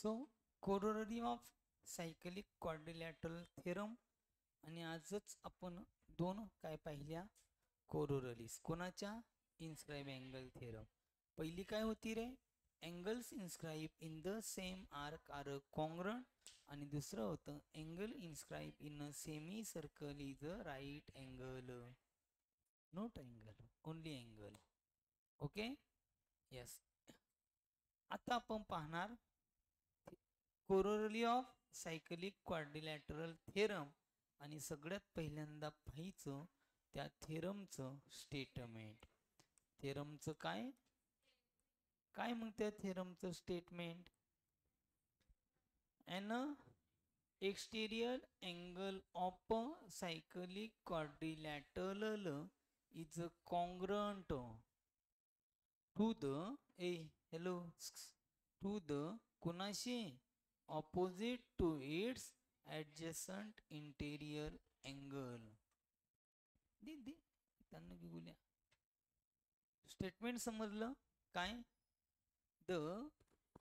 So corollary of cyclic quadrilateral theorem. आणि आजच आपण दोन काय पाहिल्या कोरोलरीज कोणाच्या इन्स्क्राईब अँगल थेरम. पहिली काय होती रे, angles inscribe in the same arc are congruent. आणि दुसरं होतं angle inscribe in a semi circle is a right angle, not angle, only angle. Okay, yes. आता आपण पाहणार corollary of cyclic quadrilateral theorem. आणि सगळ्यात पहिल्यांदा पाहायचं त्या थेरमचं स्टेटमेंट. थेरमचं काय काय मग त्या थेरमचं statement. An exterior angle of cyclic quadrilateral is congruent to the hello to the कोणाशी opposite to its adjacent interior angle. दे त्यांना बोलूया. स्टेटमेंट समजलं काय. The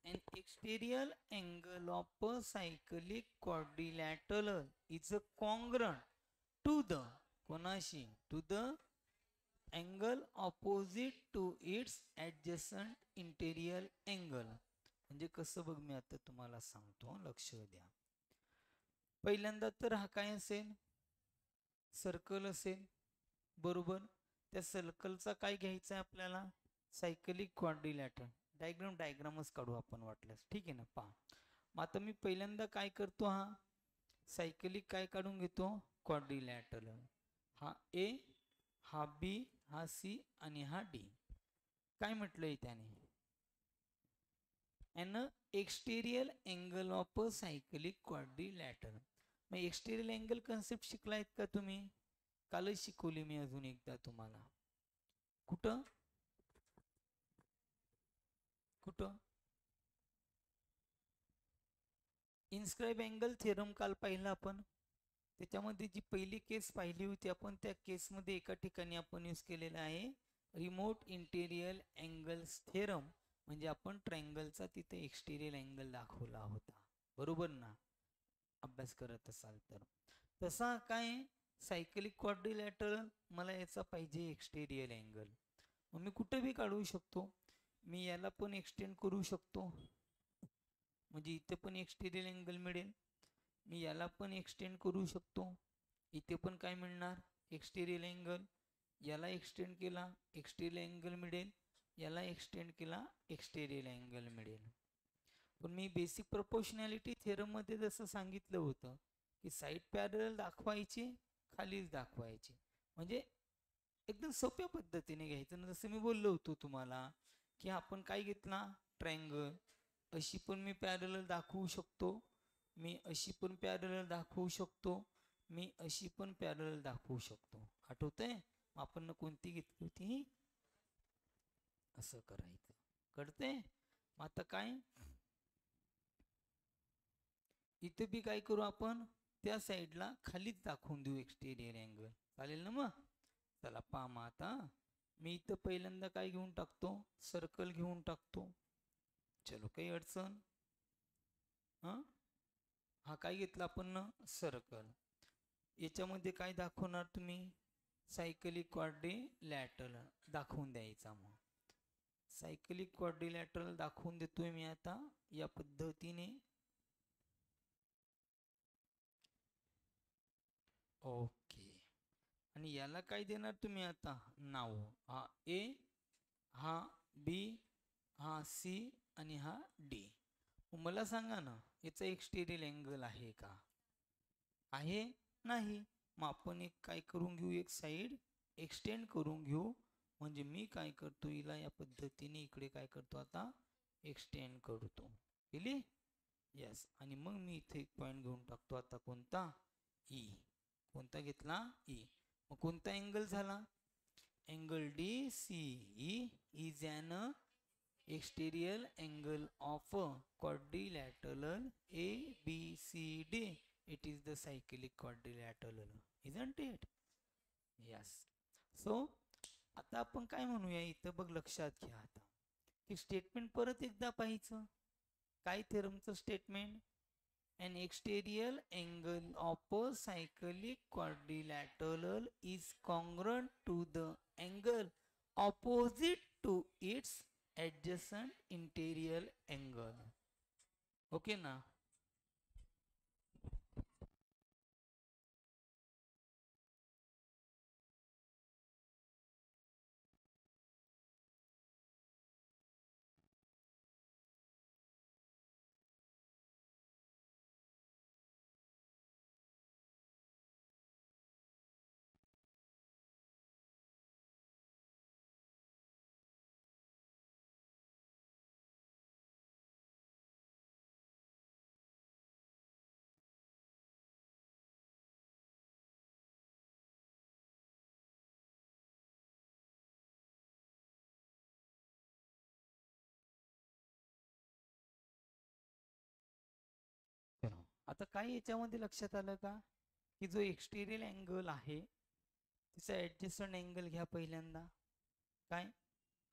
an exterior angle of a cyclic quadrilateral is congruent to the कोणाशी to the angle opposite to its adjacent interior angle. म्हणजे कसं बघ, मी आता तुम्हाला सांगतो, लक्ष द्या. पहिल्यांदा तर हा काय असेल, सर्कल असेल, बरोबर. त्या सर्कलचा काय घ्यायचा आहे आपल्याला, सायकलिक क्वाड्रिलॅटरल. डायग्रामच काढू आपण वाटल्यास, ठीक आहे ना. पहा मग आता मी पहिल्यांदा काय करतो, हा सायकलिक काय काढून घेतो, क्वाड्रिलॅटरल. हा ए, हा बी, हा सी आणि हा डी. काय म्हटलंय त्याने, an exterior angle of a cyclic quadrilateral. मग एक्सटेरियर अँगल कन्सेप्ट शिकलायत का तुम्ही, कालच शिकवली मी अजून एकदा तुम्हाला. कुठं कुठं इन्स्क्राईब अँगल थेरम काल पाहिला आपण. त्याच्यामध्ये जी पहिली केस पाहिली होती आपण, त्या केसमध्ये एका ठिकाणी आपण यूज केलेला आहे रिमोट इंटेरियर अँगल्स थेरम. म्हणजे आपण ट्रायंगलचा तिथे एक्सटेरियर अँगल दाखवला होता, बरोबर ना, अभ्यास करत असाल तर. तसा काय सायकलिक क्वाड्रिलॅटरल, मला याचा पाहिजे एक्सटेरियर अँगल. मग मी कुठे बी काढू शकतो, मी याला पण एक्सटेंड करू शकतो, म्हणजे इथे पण एक्सटेरियर अँगल मिळेल. मी याला पण एक्सटेंड करू शकतो, इथे पण काय मिळणार, एक्सटेरियर अँगल. याला एक्सटेंड केला एक्सटेरियर अँगल मिळेल, याला एक्सटेंड केला एक्सटेरियर अँगल मिळेल. पण मी बेसिक प्रोपोर्शनॅलिटी थेरममध्ये जसं सांगितलं होतं की साईड पॅरल दाखवायचे, खालीच दाखवायचे, म्हणजे एकदम सोप्या पद्धतीने घ्यायचं ना. जसं मी बोललो होतो तुम्हाला की आपण काय घेतला, ट्रायंगल. अशी पण मी पॅरल दाखवू शकतो, मी अशी पण पॅरल दाखवू शकतो, मी अशी पण पॅरल दाखवू शकतो. आठवतंय आपण कोणती घेतली होती, असं करायचं, कळतंय. मग आता काय, इथे बी काय करू आपण, त्या साईडला खालीच दाखवून देऊ एक्सटेरियर अँगल, चालेल ना. मग चला पहा, मग आता मी इथं पहिल्यांदा काय घेऊन टाकतो, सर्कल घेऊन टाकतो. चलो, काही अडचण. हा काय घेतला आपण, सर्कल. याच्यामध्ये काय दाखवणार तुम्ही, सायकलिक क्वाड्रिलॅटरल दाखवून द्यायचा. मग सायकलिक क्वाड्रिलॅटरल दाखवून देतोय मी आता या पद्धतीने. ओके, आणि याला काय देणार तुम्ही आता, नाव. हा ए, हा बी, हा सी आणि हा डी. मला सांगा ना, याचा एक्सटेरियर अँगल आहे का, आहे नाही. मग आपण एक काय करून घेऊ, एक साईड एक्सटेंड करून घेऊ. म्हणजे मी काय करतो, हिला या पद्धतीने इकडे काय करतो, आता एक्सटेंड करतो, केली. यस. आणि मग मी इथे एक पॉईंट घेऊन टाकतो, आता कोणता, ई. कोणता घेतला, ई. मग कोणता अँगल झाला, angle D C E is an exterior angle of quadrilateral A B C D. It is the cyclic quadrilateral, isn't it. Yes. So आता आपण काय म्हणूया, इथं बघ, लक्षात घ्या आता की स्टेटमेंट परत एकदा पाहायचं. काय थेरमचं statement? An exterior angle of a cyclic quadrilateral is congruent to the angle opposite to its adjacent interior angle. Okay ना? आता काय याच्यामध्ये लक्षात आलं का, की जो एक्सटेरियल अँगल आहे तिचा ऍडजस्टंट अँगल घ्या पहिल्यांदा. काय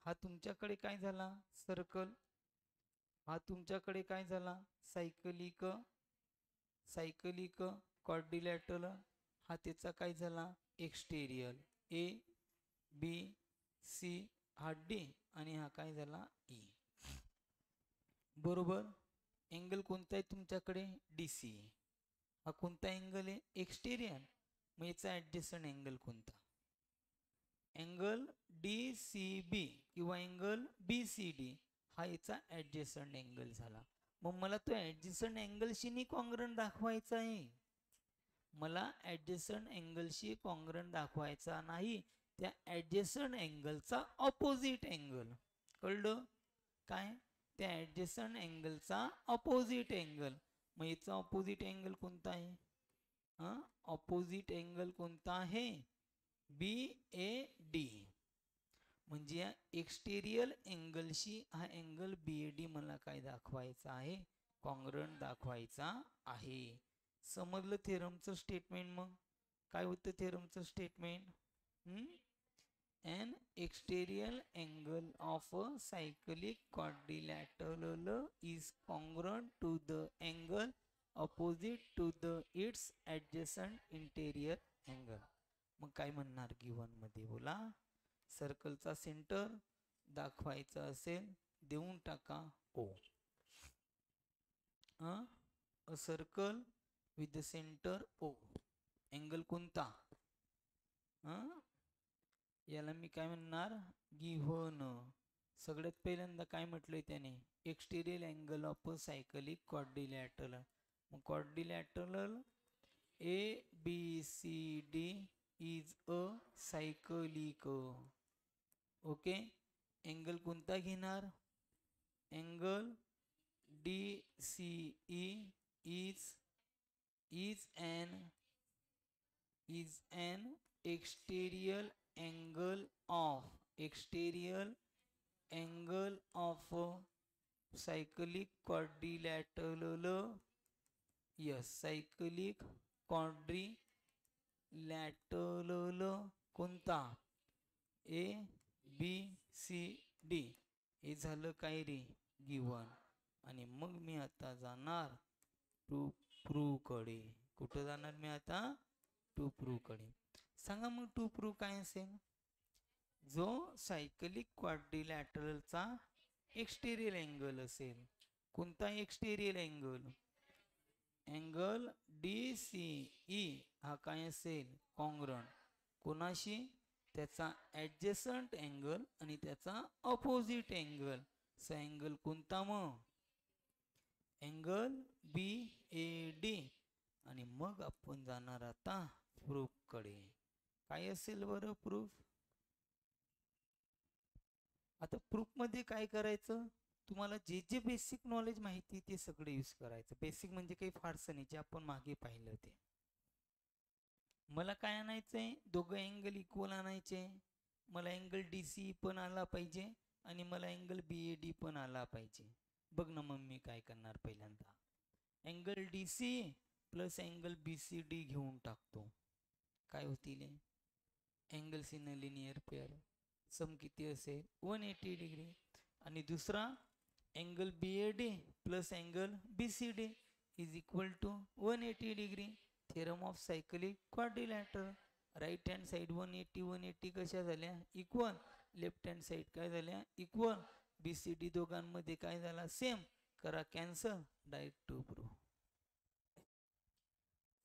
हा तुमच्याकडे काय झाला सर्कल, हा तुमच्याकडे काय झाला सायकलिक सायकलिक क्वाड्रिलॅटरल, हा त्याचा काय झाला एक्सटेरियल ए बी सी हा डी आणि हा काय झाला ई. बरोबर. अँगल कोणता आहे तुमच्याकडे डी सी. हा कोणता अँगल आहे एक्सटेरियर. मग याचा ऍडजस्टंट अँगल कोणता? अँगल डी सी बी किंवा अँगल बी सी डी हा याचा ऍडजस्टंट अँगल झाला. मग मला तो ऍडजस्टंट अँगलशी कॉन्ग्रंट दाखवायचा आहे. मला ऍडजस्टंट अँगलशी कॉन्ग्रंट दाखवायचा नाही, त्या ऍडजस्टंट अँगलचा ऑपोजिट अँगल. कळलं काय? त्या ऍडजस्टंट अँगलचा ऑपोजिट अँगल. मग याचा ऑपोजिट अँगल कोणता आहे? ऑपोजिट अँगल कोणता आहे? बी ए डी. म्हणजे या एक्सटेरियल अँगलशी हा अँगल बी ए डी मला काय दाखवायचा आहे? कॉन्ग्रंट दाखवायचा आहे. समजलं थेरमचं स्टेटमेंट? मग काय होतं थेरमचं statement? An exterior angle of a cyclic quadrilateral is congruent to the angle opposite to its adjacent interior angle. मग काय म्हणणार गिवन मध्ये बोला. सर्कलचा सेंटर दाखवायचा असेल देऊन टाका O. A circle with the centre O. Angle कोणता? याला मी काय म्हणणार गिव्हन. सगळ्यात पहिल्यांदा काय म्हटलंय त्याने? Exterior angle of a cyclic quadrilateral. मग quadrilateral A B C D is a cyclic. Okay. Angle कोणता घेणार? Angle D C E is an exterior angle of cyclic quadrilateral. Yes, cyclic quadrilateral कोणता? A B C D. हे झालं काय रे given. आणि मग मी आता जाणार टू प्रूव्ह कडे. कुठं जाणार मी आता? टू प्रूव्ह कडे. सांगा मग टू प्रूव्ह काय असेल? जो सायकलिक क्वाड्रिलॅटरलचा एक्सटेरियर अँगल असेल. कोणता exterior angle? Angle D C E हा काय असेल? कॉन्ग्रंट. कोणाशी? त्याचा ऍडजसंट अँगल आणि त्याचा ऑपोजिट अँगल. सा अँगल कोणता मग? Angle B A D. आणि मग आपण जाणार आता प्रूफ कडे. काय असेल बरं प्रूफ? आता प्रूफ मध्ये काय करायचं? तुम्हाला जे जे बेसिक नॉलेज माहिती ते सगळं यूज करायचं. बेसिक म्हणजे काही फारसं नाही, जे आपण मागे पाहिलं ते. मला काय आणायचंय? दोघं अँगल इक्वल आणायचे. मला अँगल डी सी पण आला पाहिजे आणि मला अँगल बी ए डी पण आला पाहिजे. बघ ना मग मी काय करणार पहिल्यांदा. Angle D C plus angle B C D घेऊन टाकतो. काय होतील? Angles in a linear pair. Sum किती असेल? 180 डिग्री. आणि दुसरा angle BAD plus angle BCD is equal to 180 degree. Theorem of cyclic quadrilateral. Right hand side 180 180 कशा झाल्या इक्वल, लेफ्ट हँड साईड काय झाल्या इक्वल. BCD दोघांमध्ये काय झाला सेम. करा कॅन्सल, डायरेक्ट टू प्रूव्ह.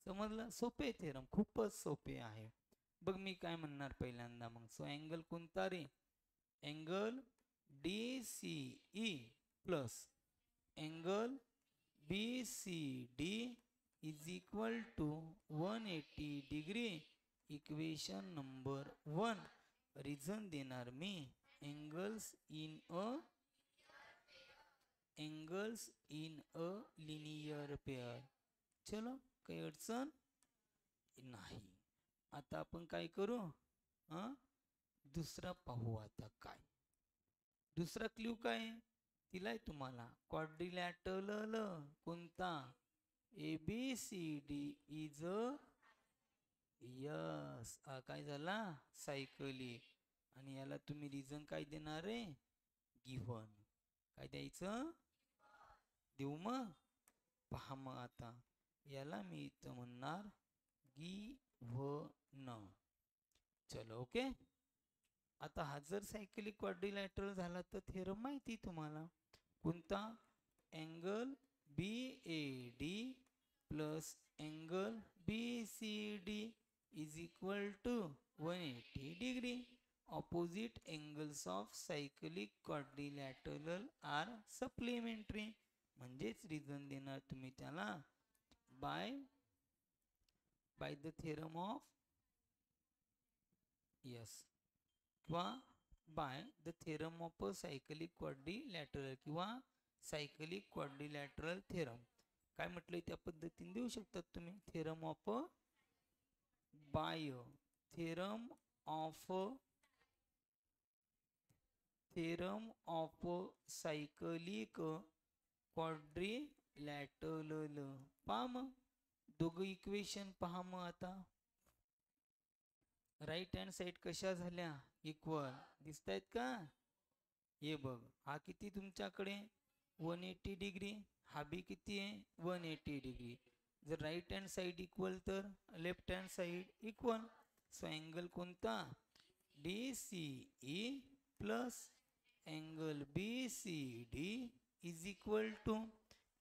समजलं? सोपे थेरम, खूपच सोपे आहे. बघ मी काय म्हणणार पहिल्यांदा मग. सो अँगल कोणता रे, angle DCE plus angle BCD is equal to 180 degree. Equation number 1. Reason देणार मी, angles in a linear pair. चलो काही अडचण नाही. आता आपण काय करू, दुसरा पाहू. आता काय दुसरा क्ल्यू काय दिलाय तुम्हाला, क्वाड्रिलॅटरल कोणता, ABCD इज यस. काय झाला सायकलिक. आणि याला तुम्ही रिझन काय देणार आहे, गिव्हन. काय द्यायचं, देऊ मग. पहा मग आता याला मी इथं म्हणणार गिव्हन. चलो ओके. आता हा जर सायकलिक क्वाड्रिलॅटरल झाला तर थेरम माहिती तुम्हाला कोणता, angle BAD plus angle BCD is equal to 180 degree. Opposite angles of cyclic quadrilateral are supplementary. म्हणजेच रिझन देणार तुम्ही त्याला by the theorem of yes, किंवा by the theorem of a cyclic quadrilateral किंवा सायकलिक क्वाड्रिलॅटरल थेरम. काय म्हटलंय त्या पद्धतीने देऊ शकतात तुम्ही. Theorem of by theorem of cyclic quadrilateral. पहा मग दोघं इक्वेशन पहा मग आता. राईट हँड साइड कशा झाल्या इक्वल, दिसत आहेत का. हे बघ हा किती तुमच्याकडे 180 डिग्री, हा बी किती आहे 180 डिग्री. जर राईट हँड साइड इक्वल तर left hand side equal. So angle कोणता, DCE plus angle BCD is equal to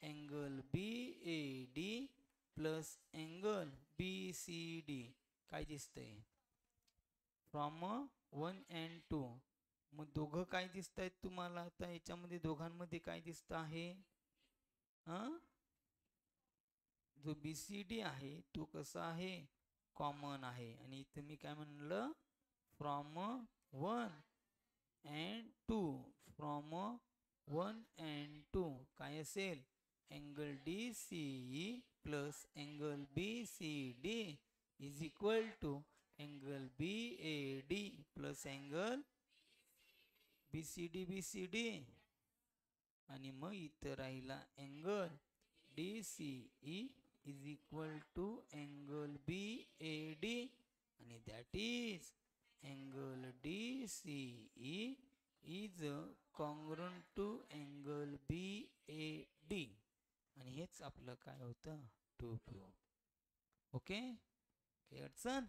angle BAD plus angle BCD. काय दिसतंय, फ्रॉम 1 and 2. मग दोघं काय दिसत आहेत तुम्हाला. आता याच्यामध्ये दोघांमध्ये काय दिसत आहे, जो BCD आहे तो कसा आहे कॉमन आहे. आणि इथं मी काय म्हणलं, फ्रॉम 1 and 2. फ्रॉम 1 and 2 काय असेल, angle DCE plus angle BCD is equal to angle BAD plus angle BCD. आणि मग इथं राहिला angle DCE is equal to angle BAD. आणि that is angle DCE is congruent to angle BAD. आणि हेच आपलं काय होतं टू प्रूव्ह. ओके, काही अडचण